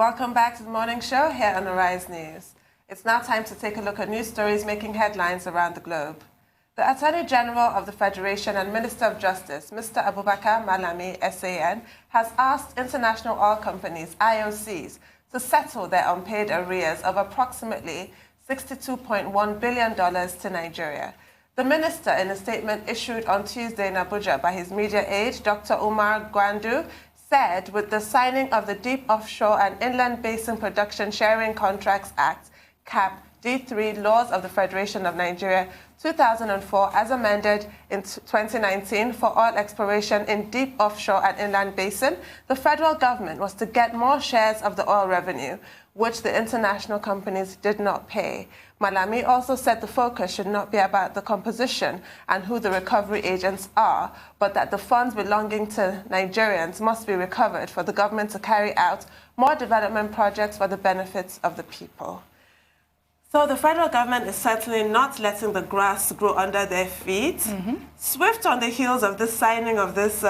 Welcome back to the morning show here on Arise News. It's now time to take a look at news stories making headlines around the globe. The Attorney General of the Federation and Minister of Justice, Mr. Abubakar Malami, SAN, has asked international oil companies, IOCs, to settle their unpaid arrears of approximately $62.1 billion to Nigeria. The minister, in a statement issued on Tuesday in Abuja by his media aide, Dr. Umar Gwandu, said with the signing of the Deep Offshore and Inland Basin Production Sharing Contracts Act, CAP D3 Laws of the Federation of Nigeria 2004 as amended in 2019 for oil exploration in deep offshore and inland basin, the federal government was to get more shares of the oil revenue, which the international companies did not pay. Malami also said the focus should not be about the composition and who the recovery agents are, but that the funds belonging to Nigerians must be recovered for the government to carry out more development projects for the benefits of the people. So the federal government is certainly not letting the grass grow under their feet. Swift on the heels of the signing of this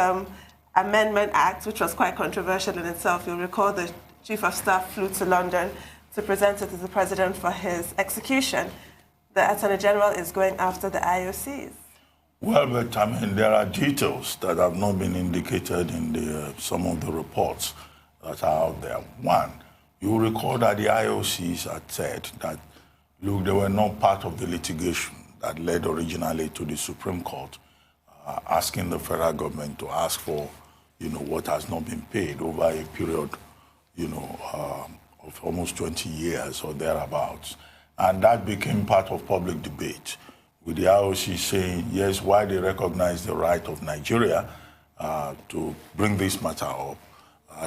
Amendment Act, which was quite controversial in itself. You'll recall the Chief of Staff flew to London to present it to the President for his execution. The Attorney General is going after the IOCs. Well, but I mean, there are details that have not been indicated in some of the reports that are out there. One, you will recall that the IOCs had said that, look, they were not part of the litigation that led originally to the Supreme Court, asking the federal government to ask for, what has not been paid over a period, of almost 20 years or thereabouts. And that became part of public debate, with the IOC saying, yes, why they recognize the right of Nigeria to bring this matter up.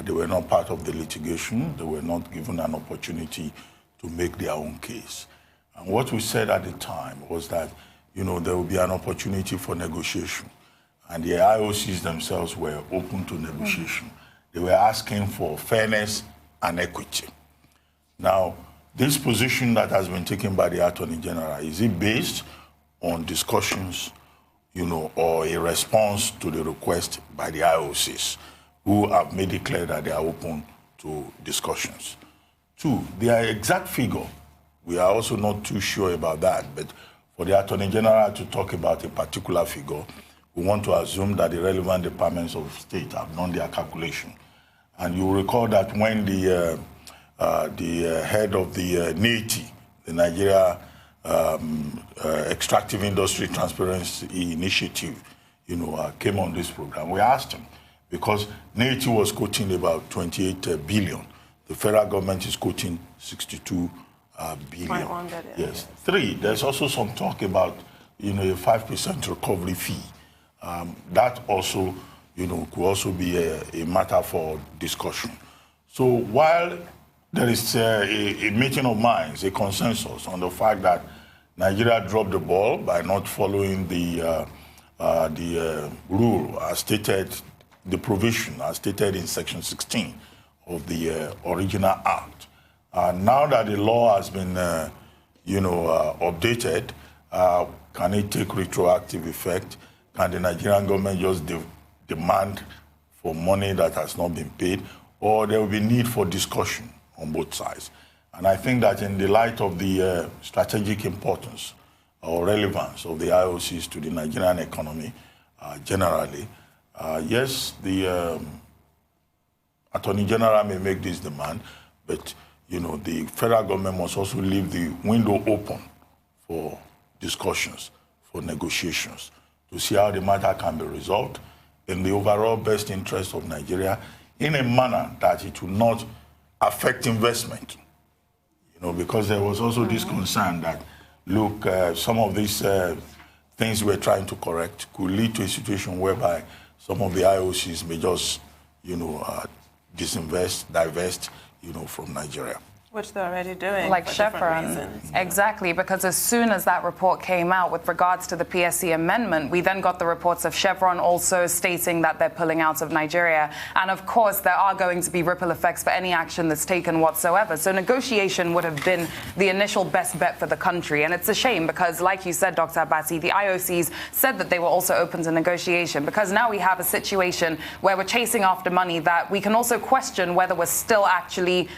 They were not part of the litigation. They were not given an opportunity to make their own case. And what we said at the time was that, there will be an opportunity for negotiation. And the IOCs themselves were open to negotiation. They were asking for fairness and equity. Now, this position that has been taken by the Attorney General, is it based on discussions, or a response to the request by the IOCs, who have made it clear that they are open to discussions? Two, their exact figure, we are also not too sure about that, but for the Attorney General to talk about a particular figure, we want to assume that the relevant departments of state have done their calculation. And you will recall that when the head of the NITI, the Nigeria Extractive Industry Transparency Initiative, came on this program, we asked him, because NITI was quoting about 28 billion. The federal government is quoting 62 billion. Yes. Three, there's also some talk about, a 5% recovery fee. That also, could also be a matter for discussion. So while there is a meeting of minds, a consensus on the fact that Nigeria dropped the ball by not following the rule as stated, the provision as stated in Section 16 of the original Act. Now that the law has been, updated, can it take retroactive effect? Can the Nigerian government just demand for money that has not been paid? Or there will be need for discussion on both sides? And I think that in the light of the strategic importance or relevance of the IOCs to the Nigerian economy generally, yes, the Attorney General may make this demand, but the federal government must also leave the window open for discussions, for negotiations, to see how the matter can be resolved in the overall best interest of Nigeria in a manner that it will not affect investment. Because there was also this concern that, look, some of these things we're trying to correct could lead to a situation whereby some of the IOCs may just, disinvest, divest, from Nigeria. Which they're already doing. Like Chevron. Exactly, because as soon as that report came out with regards to the PSC amendment, we then got the reports of Chevron also stating that they're pulling out of Nigeria. And of course, there are going to be ripple effects for any action that's taken whatsoever. So negotiation would have been the initial best bet for the country. And it's a shame because, like you said, Dr. Abati, the IOCs said that they were also open to negotiation, because now we have a situation where we're chasing after money that we can also question whether we're still actually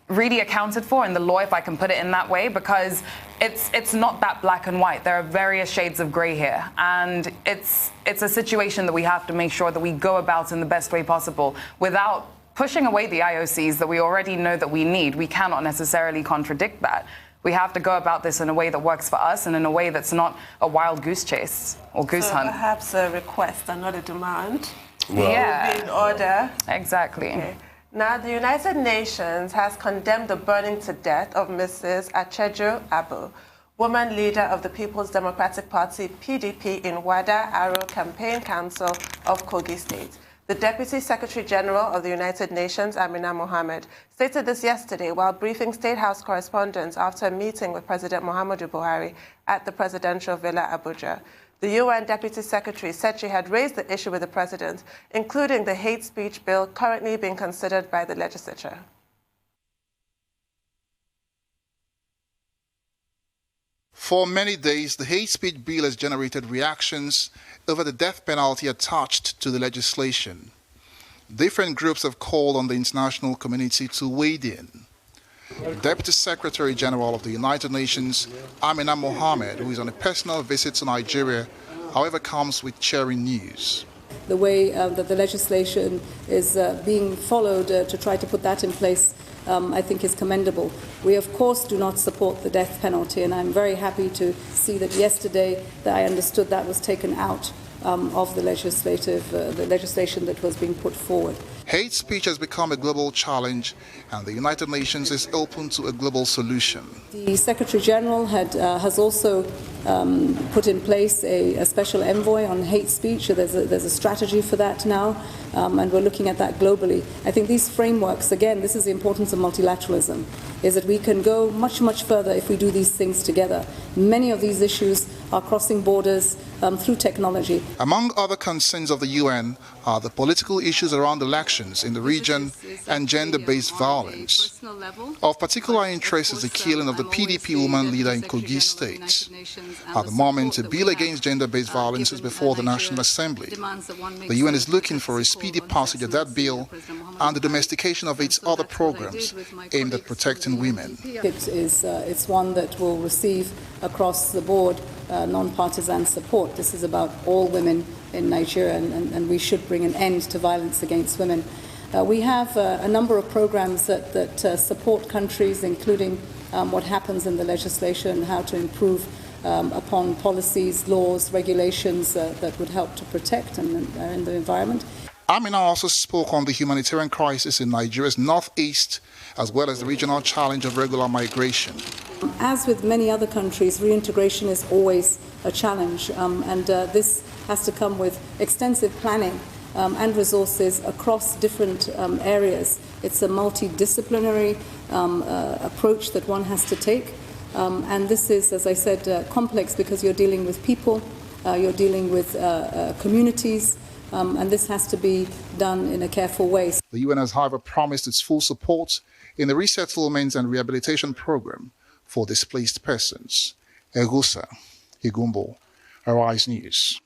really accounted for in the law, if I can put it in that way, because it's not that black and white. There are various shades of gray here, and it's a situation that we have to make sure that we go about in the best way possible without pushing away the IOCs that we already know that we need. We cannot necessarily contradict that. We have to go about this in a way that works for us and in a way that's not a wild goose chase or goose hunt. Perhaps a request and not a demand. Well, yeah, Will be in order. Exactly. Okay. Now, the United Nations has condemned the burning to death of Mrs. Acheju Abu, woman leader of the People's Democratic Party, PDP, in Wada Aro Campaign Council of Kogi State. The Deputy Secretary General of the United Nations, Amina Mohammed, stated this yesterday while briefing State House correspondents after a meeting with President Muhammadu Buhari at the Presidential Villa, Abuja. The UN Deputy Secretary said she had raised the issue with the President, including the hate speech bill currently being considered by the legislature. For many days, the hate speech bill has generated reactions over the death penalty attached to the legislation. Different groups have called on the international community to wade in. Deputy Secretary General of the United Nations, Amina Mohammed, who is on a personal visit to Nigeria, however, comes with cheering news. The way that the legislation is being followed to try to put that in place, I think is commendable. We, of course, do not support the death penalty, and I'm very happy to see that yesterday that I understood that was taken out of the legislation that was being put forward. Hate speech has become a global challenge, and the United Nations is open to a global solution. The Secretary General has also put in place a special envoy on hate speech. There's a strategy for that now, and we're looking at that globally. I think these frameworks, again, this is the importance of multilateralism, is that we can go much, much further if we do these things together. Many of these issues are crossing borders through technology. Among other concerns of the UN are the political issues around elections in the region and gender-based violence. Of particular interest is the killing of the PDP Woman Leader in Kogi State. At the moment, a bill against gender-based violence is before the National Assembly. The UN is looking for a speedy passage of that bill and the domestication of its other programs aimed at protecting women. It's one that will receive across the board non-partisan support. This is about all women in Nigeria, and we should bring an end to violence against women. We have a number of programs that support countries, including what happens in the legislation, how to improve upon policies, laws, regulations that would help to protect in the environment. Amina also spoke on the humanitarian crisis in Nigeria's northeast, as well as the regional challenge of regular migration. As with many other countries, reintegration is always a challenge, and this has to come with extensive planning and resources across different areas. It's a multidisciplinary approach that one has to take, and this is, as I said, complex because you're dealing with people, you're dealing with communities, and this has to be done in a careful way. The UN has, however, promised its full support in the resettlement and rehabilitation program for displaced persons. Egusa Igumbo, Arise News.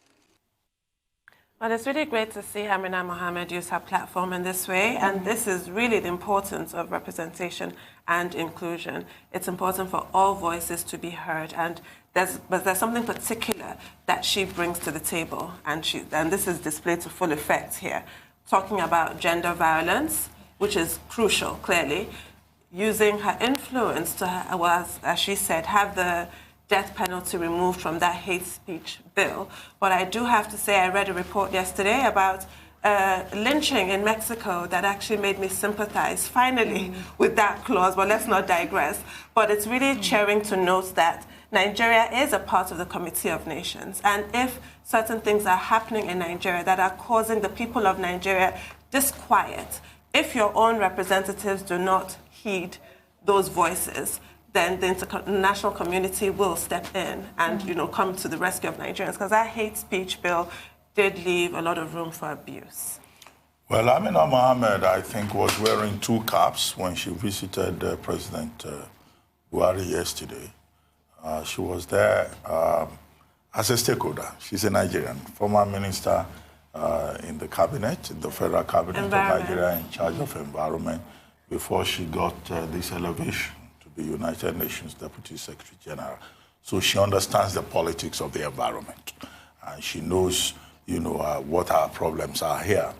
Well, it's really great to see Amina Mohammed use her platform in this way, and this is really the importance of representation and inclusion. It's important for all voices to be heard, and there's something particular that she brings to the table, and this is displayed to full effect here, talking about gender violence, which is crucial, clearly, using her influence to, as she said, have the death penalty removed from that hate speech bill. But I do have to say I read a report yesterday about lynching in Mexico that actually made me sympathize, finally, with that clause. But let's not digress. But it's really cheering to note that Nigeria is a part of the Committee of Nations. And if certain things are happening in Nigeria that are causing the people of Nigeria disquiet, if your own representatives do not heed those voices, then the international community will step in and, come to the rescue of Nigerians, because that hate speech bill did leave a lot of room for abuse. Well, Amina Mohammed, I think, was wearing two caps when she visited President Buhari yesterday. She was there as a stakeholder. She's a Nigerian, former minister in the cabinet, the federal cabinet of Nigeria, in charge of environment. before she got this elevation to the United Nations Deputy Secretary General. So she understands the politics of the environment. And she knows, what our problems are here.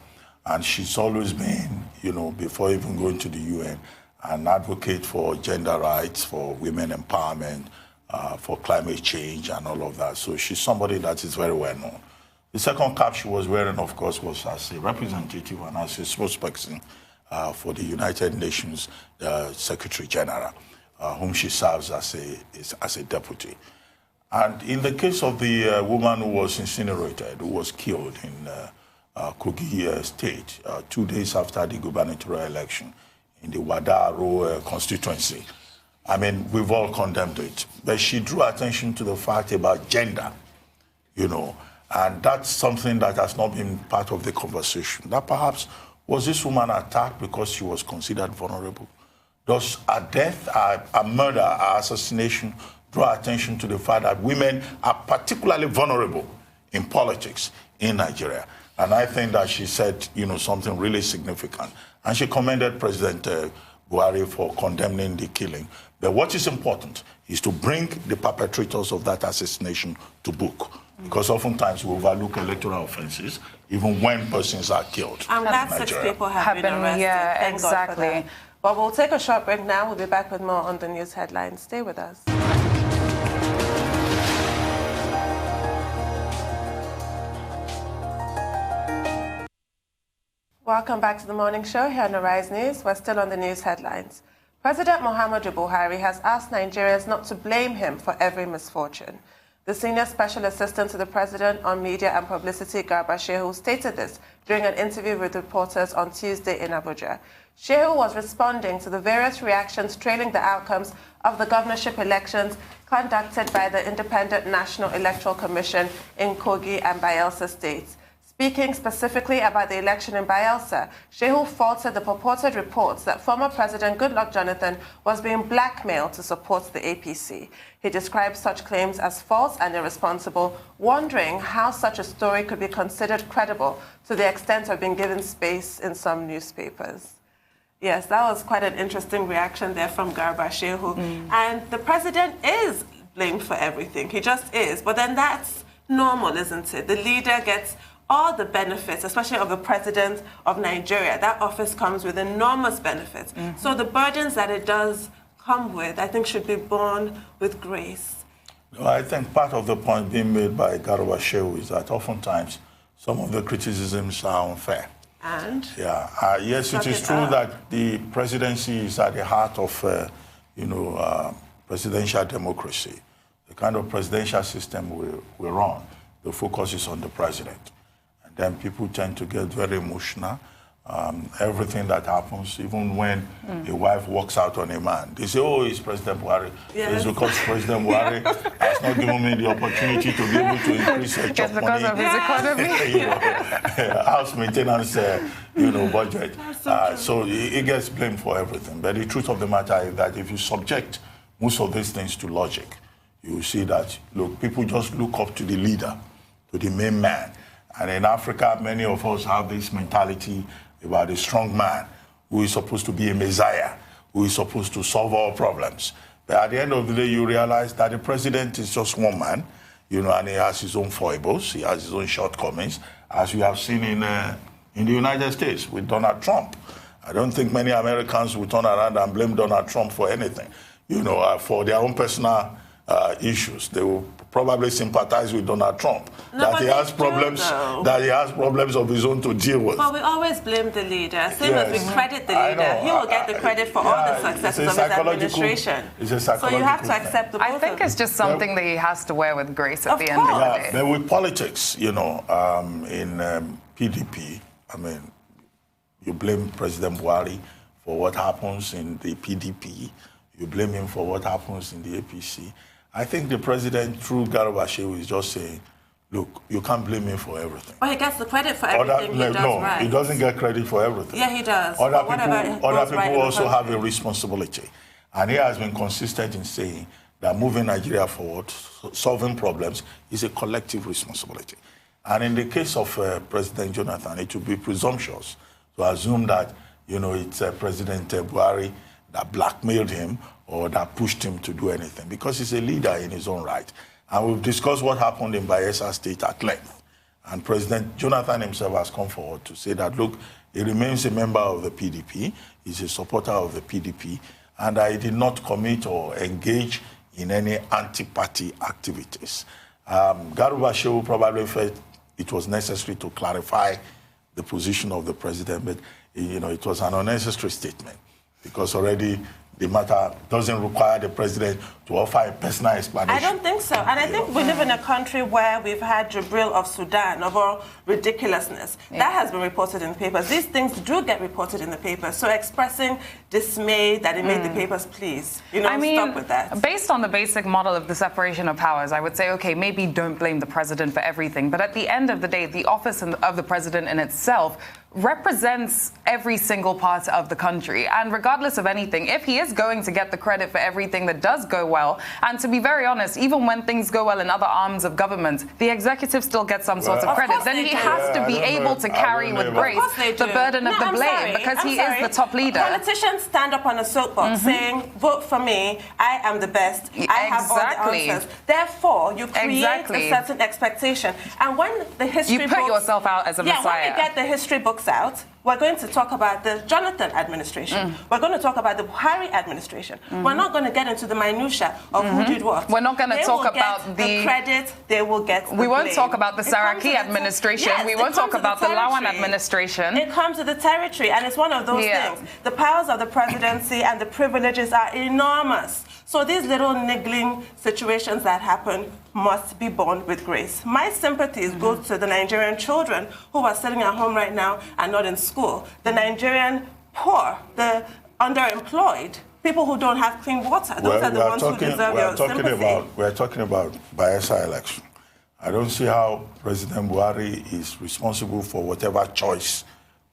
And she's always been, before even going to the UN, an advocate for gender rights, for women empowerment, for climate change and all of that. So she's somebody that is very well known. The second cap she was wearing, of course, was as a representative and as a spokesperson for the United Nations Secretary General, whom she serves as a deputy. And in the case of the woman who was incinerated, who was killed in Kogi State 2 days after the gubernatorial election in the Wadaro constituency, I mean, we've all condemned it. But she drew attention to the fact about gender, and that's something that has not been part of the conversation. That perhaps, was this woman attacked because she was considered vulnerable? Does a death, a murder, a assassination draw attention to the fact that women are particularly vulnerable in politics in Nigeria? And I think that she said, something really significant. And she commended President Buhari for condemning the killing. But what is important is to bring the perpetrators of that assassination to book. Because oftentimes we overlook electoral offenses, even when persons are killed. I'm glad 6 people have been arrested. Yeah, Thank exactly. God for that. But we'll take a short break now. We'll be back with more on the news headlines. Stay with us. Welcome back to the morning show here on Arise News. We're still on the news headlines. President Muhammadu Buhari has asked Nigerians not to blame him for every misfortune. The senior special assistant to the president on media and publicity, Garba Shehu, stated this during an interview with reporters on Tuesday in Abuja. Shehu was responding to the various reactions trailing the outcomes of the governorship elections conducted by the Independent National Electoral Commission in Kogi and Bayelsa states. Speaking specifically about the election in Bayelsa, Shehu faulted the purported reports that former President Goodluck Jonathan was being blackmailed to support the APC. He described such claims as false and irresponsible, wondering how such a story could be considered credible to the extent of being given space in some newspapers. Yes, that was quite an interesting reaction there from Garba Shehu. And the president is blamed for everything. He just is. But then that's normal, isn't it? The leader gets all the benefits, especially of the president of Nigeria. That office comes with enormous benefits. So the burdens that it does come with, I think, should be borne with grace. No, I think part of the point being made by Garba Shehu is that oftentimes some of the criticisms are unfair. And? Yeah. Yes, it is true that the presidency is at the heart of, presidential democracy. The kind of presidential system we run, the focus is on the president. Then people tend to get very emotional. Everything that happens, even when a wife walks out on a man, they say, oh, it's President Buhari. Yes. It's because President Buhari has not given me the opportunity to be able to increase the job money. Because of his economy. House maintenance, budget. So it gets blamed for everything. But the truth of the matter is that if you subject most of these things to logic, you will see that, look, people just look up to the leader, to the main man. And in Africa, many of us have this mentality about a strong man who is supposed to be a messiah, who is supposed to solve all problems. But at the end of the day, you realize that the president is just one man, and he has his own foibles, he has his own shortcomings, as we have seen in the United States with Donald Trump. I don't think many Americans will turn around and blame Donald Trump for anything, for their own personal issues. They will probably sympathize with Donald Trump, that he has problems of his own to deal with. But we always blame the leader. Same as we credit the leader. He will get the credit for all the successes of his administration. It's a psychological so you have to accept the both. I think it's just something that he has to wear with grace at the end of the day. But with politics, in PDP, I mean, you blame President Buhari for what happens in the PDP. You blame him for what happens in the APC. I think the president, through Garba Shehu, is just saying, look, you can't blame me for everything. Well, he gets the credit for everything he does right. No, he doesn't get credit for everything. Yeah, he does. Other people also have a responsibility. And he has been consistent in saying that moving Nigeria forward, solving problems, is a collective responsibility. And in the case of President Jonathan, it would be presumptuous to assume that it's President Buhari that blackmailed him or that pushed him to do anything, because he's a leader in his own right. And we've discussed what happened in Bayelsa State at length. And President Jonathan himself has come forward to say that, look, he remains a member of the PDP, he's a supporter of the PDP, and he did not commit or engage in any anti-party activities. Garuba Shehu probably felt it was necessary to clarify the position of the president, but it was an unnecessary statement, because already the matter doesn't require the president to offer a personal explanation. I don't think so. And I think we live in a country where we've had Jibril of Sudan, of all ridiculousness. Yeah. That has been reported in the papers. These things do get reported in the papers. So expressing dismay that it made the papers, please, stop with that. Based on the basic model of the separation of powers, I would say, okay, maybe don't blame the president for everything. But at the end of the day, the office of the president in itself represents every single part of the country. And regardless of anything, if he is going to get the credit for everything that does go well, and to be very honest, even when things go well in other arms of government, the executive still gets some sort of credit, then he has to be able to carry with grace the burden of the blame, because he is the top leader. Politicians stand up on a soapbox saying, vote for me, I am the best, I have all the answers. Therefore, you create a certain expectation. And when the history books... You put yourself out as a messiah. When we get the history books out, we're going to talk about the Jonathan administration. We're going to talk about the Buhari administration. We're not going to get into the minutiae of who did what. We're not going to talk about the credit. They will get the We won't blame. Talk about the Saraki administration. Yes, we won't talk about the Lawan administration. It comes to the territory, and it's one of those things. The powers of the presidency and the privileges are enormous. So these little niggling situations that happen must be borne with grace. My sympathies go to the Nigerian children who are sitting at home right now and not in school, the Nigerian poor, the underemployed, people who don't have clean water. Those are the ones who deserve your sympathy. We're talking about Bayelsa election. I don't see how President Buhari is responsible for whatever choice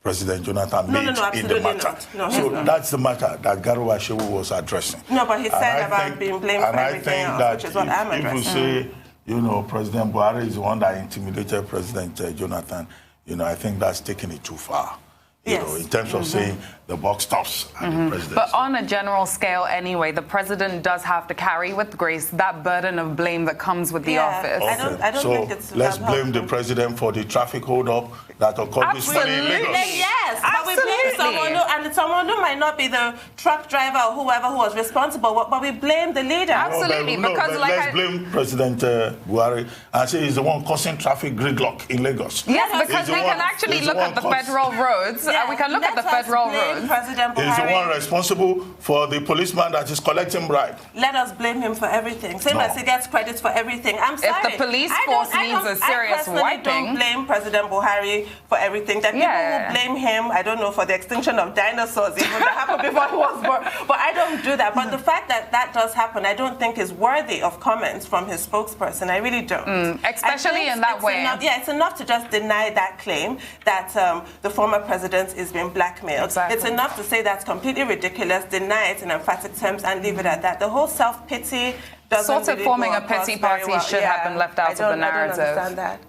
President Jonathan made in the matter. So that's the matter that Garuba Shehu was addressing. No, but he said about being blamed for everything else, which is what I'm addressing. If you say, President Buhari is the one that intimidated President Jonathan, I think that's taking it too far. In terms of saying the buck stops at the presidency. But on a general scale anyway, the president does have to carry with grace that burden of blame that comes with the office. Okay. I don't think it's let's blame the president for the traffic hold-up that occurred this morning in Lagos. Yes, but we blame someone who might not be the truck driver or whoever who was responsible, but we blame the leader. Absolutely, because let's blame President Buhari and say he's the one causing traffic gridlock in Lagos. Yes, because we can actually look at the federal roads. We can look at the federal roads. He's the one responsible for the policeman that is collecting bribe. Let us blame him for everything. Same as he gets credit for everything. I'm sorry. If the police force needs a serious wiping. I don't blame President Buhari for everything. That people will blame him, I don't know, for the extinction of dinosaurs, even that happened before he was born. But I don't do that. But the fact that that does happen, I don't think is worthy of comments from his spokesperson. I really don't. Especially in that way. It's enough to just deny that claim that the former president is being blackmailed. Exactly. It's enough to say that's completely ridiculous, deny it in emphatic terms, and leave it at that. The whole self-pity doesn't really forming a pity party should have been left out of the narrative. I don't understand that.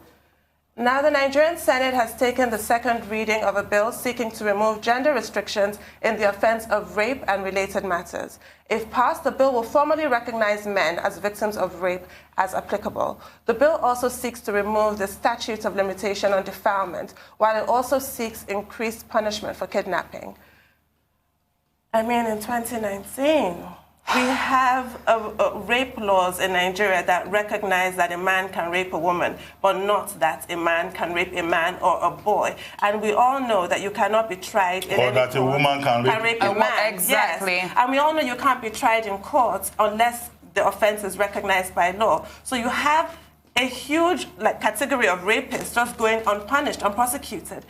Now, the Nigerian Senate has taken the second reading of a bill seeking to remove gender restrictions in the offense of rape and related matters. If passed, the bill will formally recognize men as victims of rape as applicable. The bill also seeks to remove the statute of limitation on defilement, while it also seeks increased punishment for kidnapping. I mean, in 2019... we have rape laws in Nigeria that recognize that a man can rape a woman, but not that a man can rape a man or a boy. And we all know that you cannot be tried in or that a woman can rape a man. Exactly. Yes. And we all know you can't be tried in court unless the offense is recognized by law. So you have a huge category of rapists just going unpunished, unprosecuted,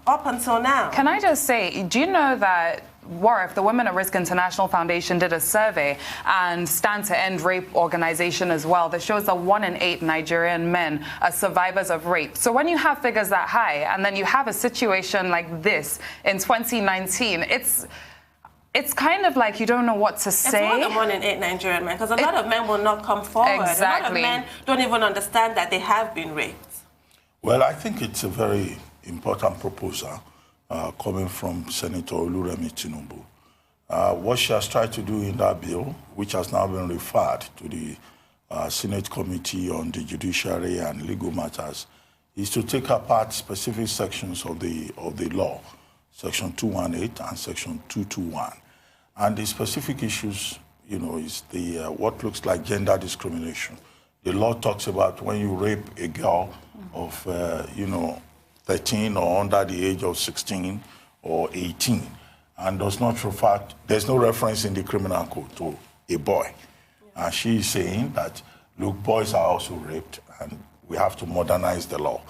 up until now. Can I just say, do you know that WARF, the Women at Risk International Foundation, did a survey, and Stand to End Rape organization as well, that shows that 1 in 8 Nigerian men are survivors of rape. So when you have figures that high, and then you have a situation like this in 2019, it's kind of like you don't know what to say. It's more than 1 in 8 Nigerian men, because a lot of men will not come forward. Exactly. A lot of men don't even understand that they have been raped. Well, I think it's a very important proposal coming from Senator Oluremi Tinubu. What she has tried to do in that bill, which has now been referred to the Senate Committee on the Judiciary and Legal Matters, is to take apart specific sections of the law, Section 218 and Section 221. And the specific issues, is the what looks like gender discrimination. The law talks about when you rape a girl of, 13 or under the age of 16 or 18, and does not refer, there's no reference in the criminal code to a boy. And she is saying that, look, boys are also raped, and we have to modernize the law.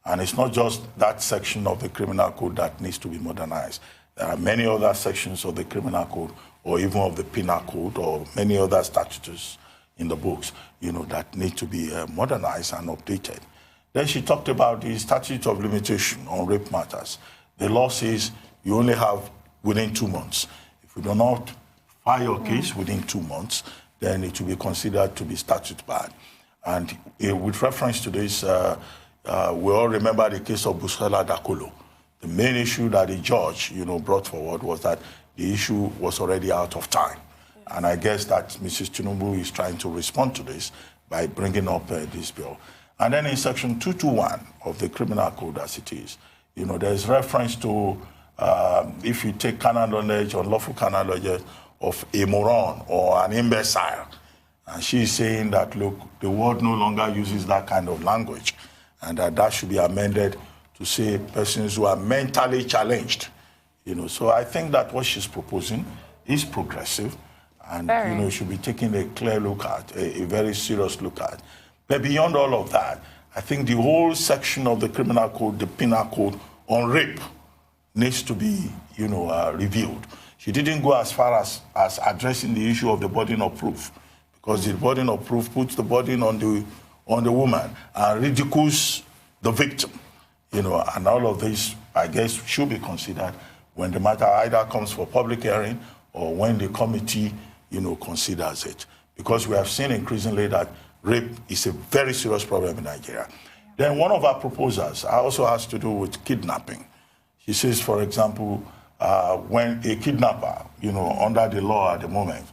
And it's not just that section of the criminal code that needs to be modernized. There are many other sections of the criminal code, or even of the penal code, or many other statutes in the books, that need to be modernized and updated. Then she talked about the statute of limitation on rape matters. The law says you only have within 2 months. If you do not file your case within 2 months, then it will be considered to be statute barred. And with reference to this, we all remember the case of Busola Dakolo. The main issue that the judge, brought forward was that the issue was already out of time. And I guess that Mrs. Tinubu is trying to respond to this by bringing up this bill. And then in Section 221 of the Criminal Code as it is, there's reference to if you take carnal knowledge, unlawful carnal knowledge of a moron or an imbecile. And she's saying that, look, the world no longer uses that kind of language, and that should be amended to say persons who are mentally challenged. So I think that what she's proposing is progressive, and should be taking a clear look at, a very serious look at. But beyond all of that, I think the whole section of the criminal code, the penal code on rape, needs to be, reviewed. She didn't go as far as addressing the issue of the burden of proof, because the burden of proof puts the burden on the woman and ridicules the victim, and all of this, I guess, should be considered when the matter either comes for public hearing or when the committee, considers it. Because we have seen increasingly that rape is a very serious problem in Nigeria. Then one of our proposals also has to do with kidnapping. She says, for example, when a kidnapper, under the law at the moment,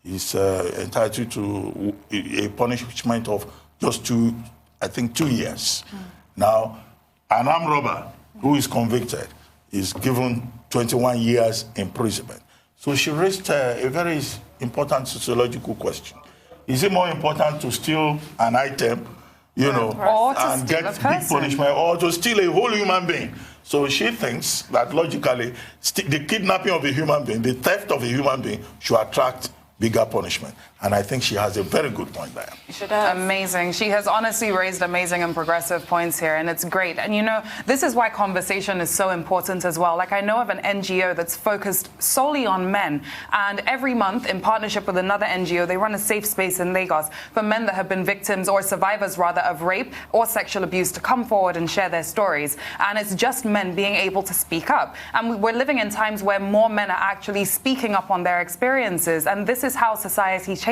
is entitled to a punishment of just 2 years. Now, an armed robber who is convicted is given 21 years imprisonment. So she raised a very important sociological question. Is it more important to steal an item, and get big punishment, or to steal a whole human being? So she thinks that logically, the kidnapping of a human being, the theft of a human being, should attract bigger punishment. And I think she has a very good point there. Amazing. She has honestly raised amazing and progressive points here, and it's great. And this is why conversation is so important as well. Like, I know of an NGO that's focused solely on men, and every month, in partnership with another NGO, they run a safe space in Lagos for men that have been victims, or survivors rather, of rape or sexual abuse to come forward and share their stories. And it's just men being able to speak up. And we're living in times where more men are actually speaking up on their experiences, and this is how society changes.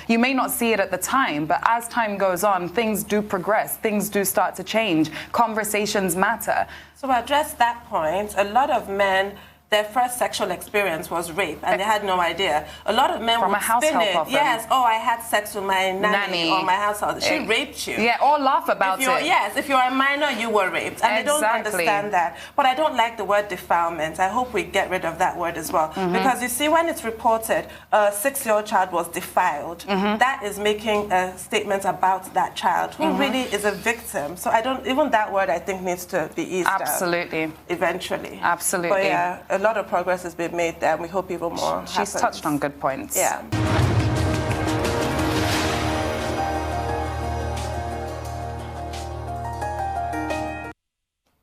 You may not see it at the time, but as time goes on, things do progress, things do start to change, conversations matter. So to address that point, a lot of men, their first sexual experience was rape, and they had no idea. A lot of men would spin it. Yes, I had sex with my nanny or my household. She raped you. Yeah, or laugh about it. Yes, if you're a minor, you were raped. And they don't understand that. But I don't like the word defilement. I hope we get rid of that word as well. Because you see, when it's reported a 6-year-old child was defiled, that is making a statement about that child, who really is a victim. So even that word, I think, needs to be eased out. Absolutely. Eventually. Absolutely. But yeah, a lot of progress has been made there, and we hope even more happens. She's touched on good points. Yeah.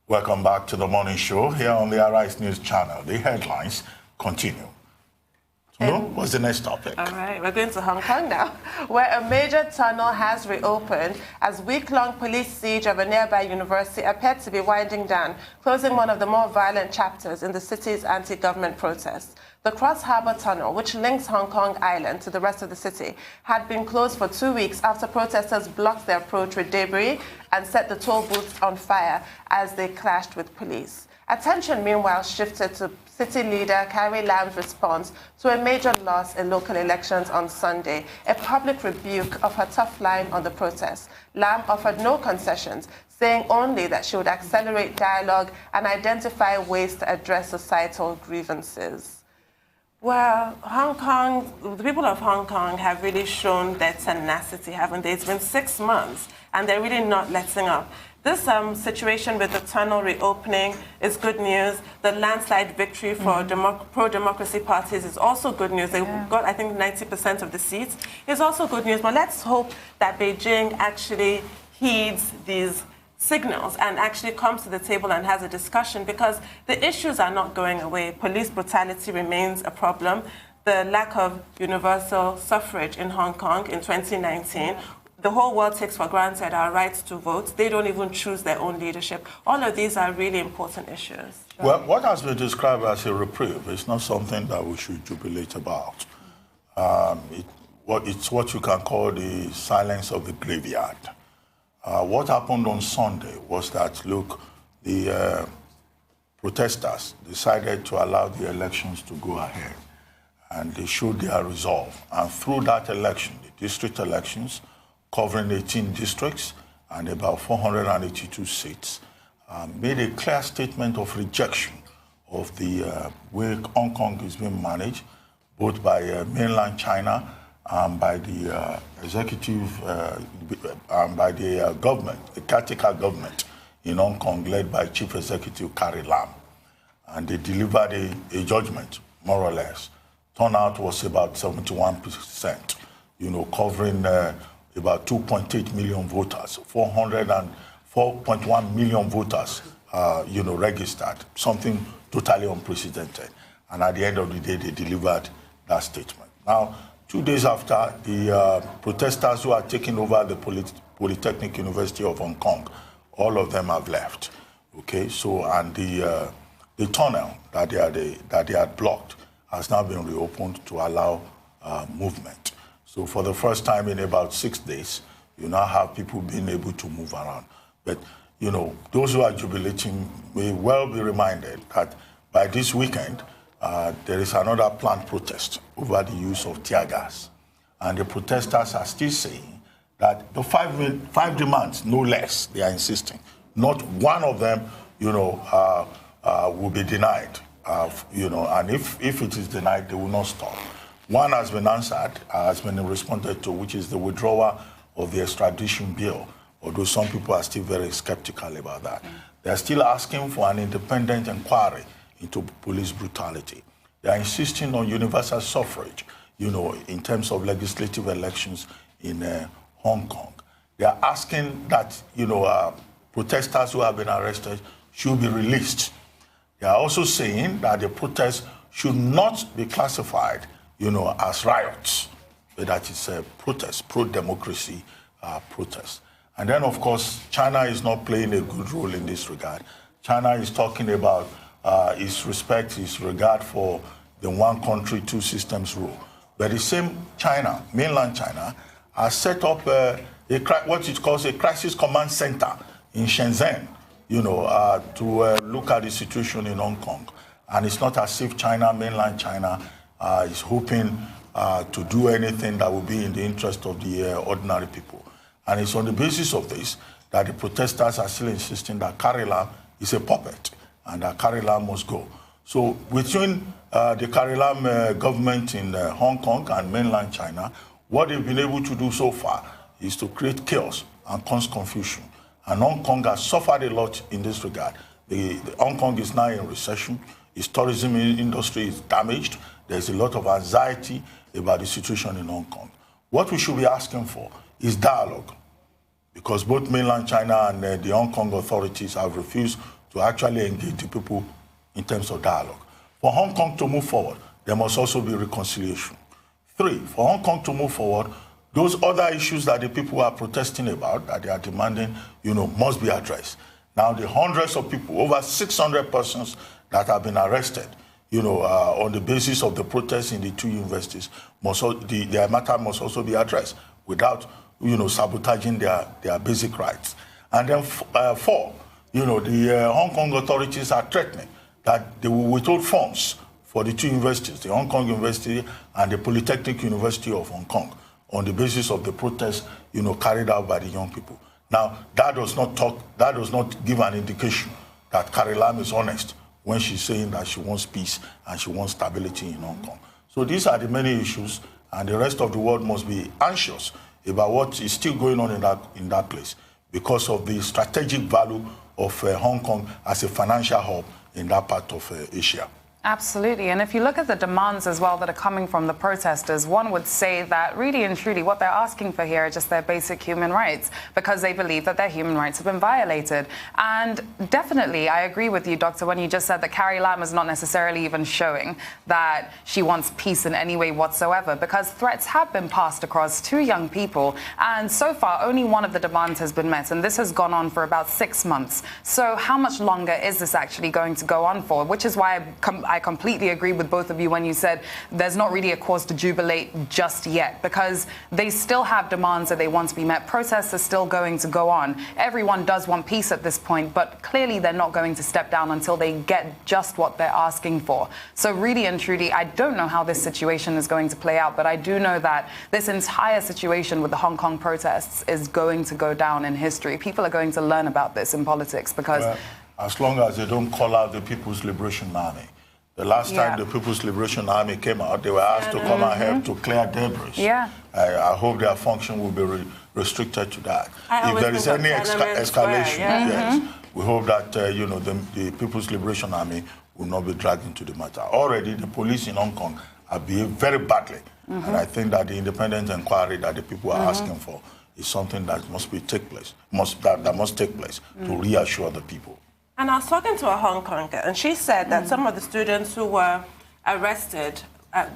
Welcome back to the morning show here on the Arise News channel. The headlines continue. What's the next topic? All right, we're going to Hong Kong now, where a major tunnel has reopened as week-long police siege of a nearby university appeared to be winding down, closing one of the more violent chapters in the city's anti-government protests. The Cross Harbour Tunnel, which links Hong Kong Island to the rest of the city, had been closed for 2 weeks after protesters blocked their approach with debris and set the toll booths on fire as they clashed with police. Attention, meanwhile, shifted to city leader Carrie Lam's response to a major loss in local elections on Sunday, a public rebuke of her tough line on the protest. Lam offered no concessions, saying only that she would accelerate dialogue and identify ways to address societal grievances. Well, Hong Kong, the people of Hong Kong have really shown their tenacity, haven't they? It's been 6 months, and they're really not letting up. This situation with the tunnel reopening is good news. The landslide victory for pro-democracy parties is also good news. They got, I think, 90% of the seats. It's also good news. But let's hope that Beijing actually heeds these signals and actually comes to the table and has a discussion, because the issues are not going away. Police brutality remains a problem. The lack of universal suffrage in Hong Kong in 2019. The whole world takes for granted our rights to vote. They don't even choose their own leadership. All of these are really important issues. Well, what has been described as a reprieve is not something that we should jubilate about. It's what you can call the silence of the graveyard. What happened on Sunday was that, look, the protesters decided to allow the elections to go ahead, and they showed their resolve. And through that election, the district elections, covering 18 districts and about 482 seats, made a clear statement of rejection of the way Hong Kong is being managed, both by mainland China and by the executive and by the government, the caretaker government in Hong Kong, led by Chief Executive Carrie Lam. And they delivered a judgment, more or less. Turnout was about 71%, covering about 2.8 million voters, 404.1 million voters, registered, something totally unprecedented. And at the end of the day, they delivered that statement. Now, 2 days after, the protesters who are taking over the Polytechnic University of Hong Kong, all of them have left. Okay, so, and the tunnel that they had blocked has now been reopened to allow movement. So for the first time in about 6 days, you now have people being able to move around. But, those who are jubilating may well be reminded that by this weekend, there is another planned protest over the use of tear gas. And the protesters are still saying that the five demands, no less, they are insisting. Not one of them, will be denied. And if it is denied, they will not stop. One has been answered, has been responded to, which is the withdrawal of the extradition bill, although some people are still very skeptical about that. They are still asking for an independent inquiry into police brutality. They are insisting on universal suffrage, in terms of legislative elections in Hong Kong. They are asking that, protesters who have been arrested should be released. They are also saying that the protests should not be classified, as riots, but that it's a protest, pro-democracy protest. And then, of course, China is not playing a good role in this regard. China is talking about its respect, its regard for the one country, two systems rule. But the same China, mainland China, has set up what it calls a crisis command center in Shenzhen, to look at the situation in Hong Kong. And it's not as if China, mainland China, is hoping to do anything that will be in the interest of the ordinary people. And it's on the basis of this that the protesters are still insisting that Carrie Lam is a puppet and that Carrie Lam must go. So between the Carrie Lam government in Hong Kong and mainland China, what they've been able to do so far is to create chaos and cause confusion. And Hong Kong has suffered a lot in this regard. The Hong Kong is now in recession. Its tourism industry is damaged. There's a lot of anxiety about the situation in Hong Kong. What we should be asking for is dialogue, because both mainland China and the Hong Kong authorities have refused to actually engage the people in terms of dialogue. For Hong Kong to move forward, there must also be reconciliation. 3, for Hong Kong to move forward, those other issues that the people are protesting about, that they are demanding, must be addressed. Now, the hundreds of people, over 600 persons that have been arrested, on the basis of the protests in the two universities, their matter must also be addressed without, sabotaging their basic rights. And then 4, the Hong Kong authorities are threatening that they will withhold funds for the two universities, the Hong Kong University and the Polytechnic University of Hong Kong, on the basis of the protests, carried out by the young people. Now, that does not give an indication that Carrie Lam is honest when she's saying that she wants peace and she wants stability in Hong Kong. So these are the many issues, and the rest of the world must be anxious about what is still going on in that place because of the strategic value of Hong Kong as a financial hub in that part of Asia. Absolutely. And if you look at the demands as well that are coming from the protesters, one would say that really and truly what they're asking for here are just their basic human rights, because they believe that their human rights have been violated. And definitely, I agree with you, Doctor, when you just said that Carrie Lam is not necessarily even showing that she wants peace in any way whatsoever, because threats have been passed across to young people. And so far, only one of the demands has been met. And this has gone on for about 6 months. So how much longer is this actually going to go on for? Which is why I completely agree with both of you when you said there's not really a cause to jubilate just yet, because they still have demands that they want to be met. Protests are still going to go on. Everyone does want peace at this point, but clearly they're not going to step down until they get just what they're asking for. So really and truly, I don't know how this situation is going to play out, but I do know that this entire situation with the Hong Kong protests is going to go down in history. People are going to learn about this in politics because... Well, as long as they don't call out the People's Liberation Army. The last time the People's Liberation Army came out, they were asked to come and help to clear debris. Yeah. I hope their function will be restricted to that. If there is any escalation, yes, we hope that the People's Liberation Army will not be dragged into the matter. Already, the police in Hong Kong have behaved very badly, and I think that the independent inquiry that the people are asking for is something that must take place to reassure the people. And I was talking to a Hong Konger, and she said that some of the students who were arrested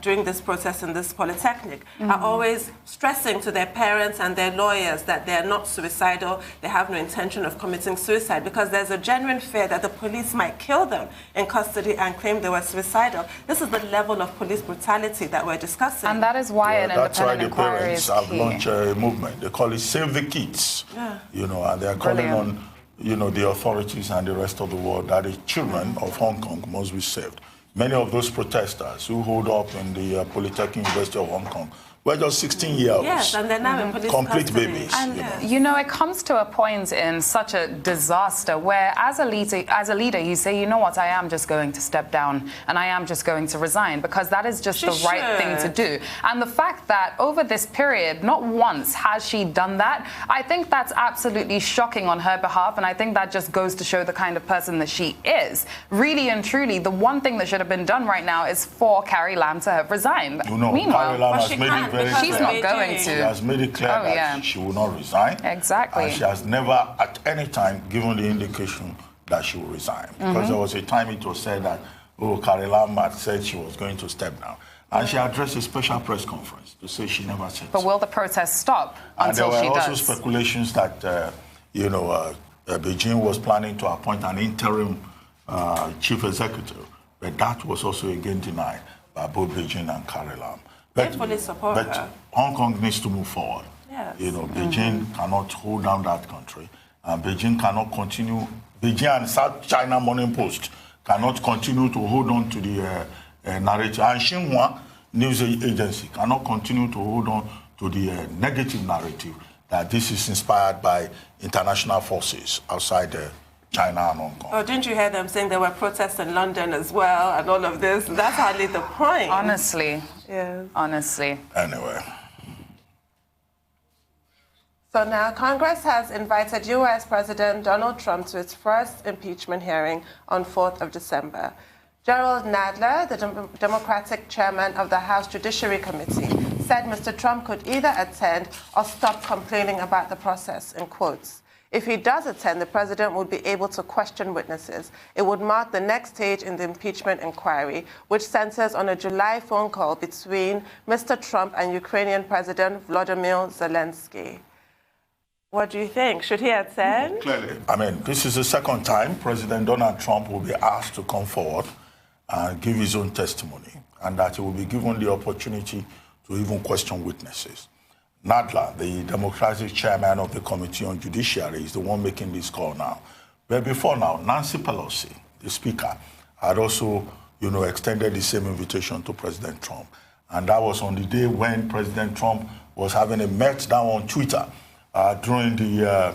during this protest in this polytechnic are always stressing to their parents and their lawyers that they're not suicidal, they have no intention of committing suicide, because there's a genuine fear that the police might kill them in custody and claim they were suicidal. This is the level of police brutality that we're discussing. And that is why an independent inquiry is key. That's why the parents have launched a movement. They call it Save the Kids, and they're calling on the authorities and the rest of the world that the children of Hong Kong must be saved. Many of those protesters who hold up in the Polytechnic University of Hong Kong were just 16-year-olds. Yes, and they're now in police complete custody. babies. And it comes to a point in such a disaster where, as a leader, you say, you know what, I am just going to step down and I am just going to resign, because that is just the right thing to do. And the fact that over this period, not once has she done that, I think that's absolutely shocking on her behalf, and I think that just goes to show the kind of person that she is. Really and truly, the one thing that should have been done right now is for Carrie Lam to have resigned. Meanwhile, Carrie Lam has made it very she's not going to. She has made it clear that she will not resign. Exactly. And she has never at any time given the indication that she will resign. Because there was a time it was said that, Carrie Lam had said she was going to step down. And she addressed a special press conference to say she never said But will the protests stop until she does? And there were also speculations that, Beijing was planning to appoint an interim chief executive. But that was also again denied by both Beijing and Carrie Lam. But Hong Kong needs to move forward. Yes. Beijing cannot hold down that country, and Beijing cannot continue. Beijing and South China Morning Post cannot continue to hold on to the narrative, and Xinhua news agency cannot continue to hold on to the negative narrative that this is inspired by international forces outside China and Hong Kong. Oh, didn't you hear them saying there were protests in London as well and all of this? That's hardly the point. Honestly. Yes. Honestly. Anyway. So now Congress has invited U.S. President Donald Trump to its first impeachment hearing on 4th of December. Gerald Nadler, the Democratic chairman of the House Judiciary Committee, said Mr. Trump could either attend or stop complaining about the process, in quotes. If he does attend, the president would be able to question witnesses. It would mark the next stage in the impeachment inquiry, which centers on a July phone call between Mr. Trump and Ukrainian President Volodymyr Zelensky. What do you think? Should he attend? Clearly. This is the second time President Donald Trump will be asked to come forward and give his own testimony, and that he will be given the opportunity to even question witnesses. Nadler, the Democratic chairman of the Committee on Judiciary, is the one making this call now. But before now, Nancy Pelosi, the Speaker, had also, extended the same invitation to President Trump. And that was on the day when President Trump was having a meltdown on Twitter during the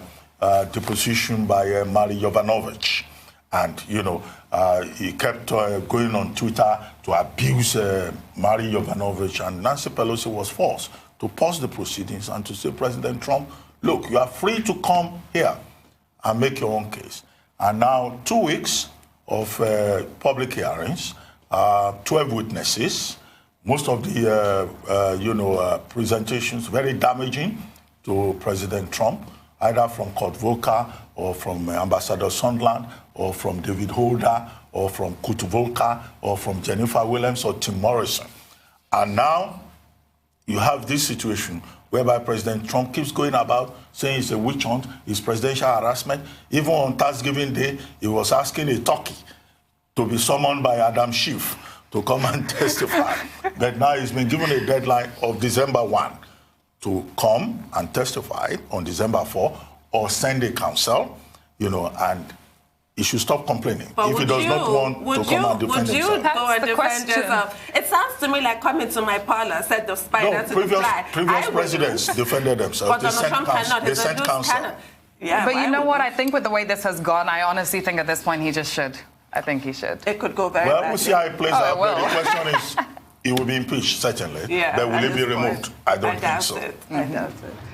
deposition by Mari Yovanovitch. And, he kept going on Twitter to abuse Mari Yovanovitch, and Nancy Pelosi was forced to pause the proceedings and to say, President Trump, look, you are free to come here and make your own case. And now 2 weeks of public hearings, 12 witnesses, most of the, presentations very damaging to President Trump, either from Kurt Volker or from Ambassador Sondland or from David Holder or from Kurt Volker or from Jennifer Williams or Tim Morrison. And now you have this situation whereby President Trump keeps going about saying it's a witch hunt, it's presidential harassment. Even on Thanksgiving Day, he was asking a turkey to be summoned by Adam Schiff to come and testify. But now he's been given a deadline of December 1 to come and testify on December 4 or send a counsel, and he should stop complaining. But if he does not want to come and defend himself. Would you go and defend yourself? It sounds to me like coming to my parlor, said the spider to the fly. Previous presidents defended themselves. But Donald Trump cannot. They sent counsel. Yeah, but you know what? I think with the way this has gone, I honestly think at this point he just should. I think he should. It could go very well. badly. We'll see how it plays out. But the question is, he will be impeached, certainly. Yeah, but will he be removed? I don't think so. I doubt it.